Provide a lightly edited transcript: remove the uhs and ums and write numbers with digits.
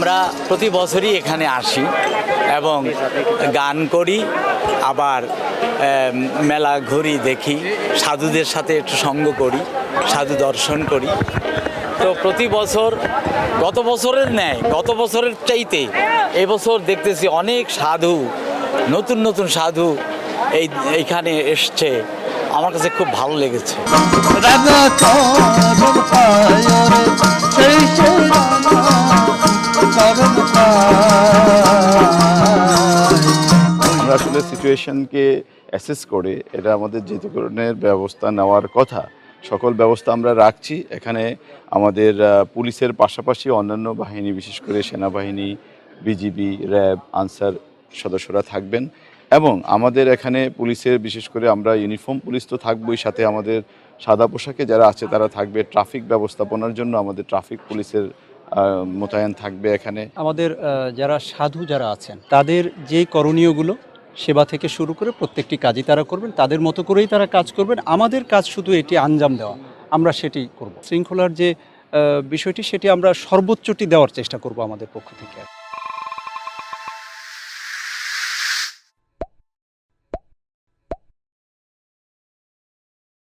আমরা প্রতি বছরই এখানে আসি এবং গান করি, আবার মেলা ঘুরি, দেখি, সাধুদের সাথে একটু সঙ্গ করি, সাধু দর্শন করি। তো প্রতি বছর গত বছরের ন্যায়, গত বছরের চাইতে এবছর দেখতেছি অনেক সাধু, নতুন নতুন সাধু এইখানে এসছে। আমার কাছে খুব ভালো লেগেছে। আমরা আসলে সিচুয়েশনকে অ্যাসেস করে এটা আমাদের যে ধরনের ব্যবস্থা নেওয়ার কথা সকল ব্যবস্থা আমরা রাখছি। এখানে আমাদের পুলিশের পাশাপাশি অন্যান্য বাহিনী, বিশেষ করে সেনাবাহিনী, বিজিবি, র্যাব, আনসার সদস্যরা থাকবেন এবং আমাদের এখানে পুলিশের বিশেষ করে আমরা ইউনিফর্ম পুলিশ তো থাকবই, সাথে আমাদের সাদা পোশাকে যারা আছে তারা থাকবে। ট্রাফিক ব্যবস্থাপনার জন্য আমাদের ট্রাফিক পুলিশের মোতায়েন থাকবে এখানে। আমাদের যারা সাধু যারা আছেন তাদের যে করণীয়গুলো সেবা থেকে শুরু করে প্রত্যেকটি কাজই তারা করবেন, তাদের মতো করেই তারা কাজ করবেন। আমাদের কাজ শুধু এটি আঞ্জাম দেওয়া, আমরা সেটি করব। শৃঙ্খলার যে বিষয়টি সেটি আমরা সর্বোচ্চটি দেওয়ার চেষ্টা করব আমাদের পক্ষ থেকে।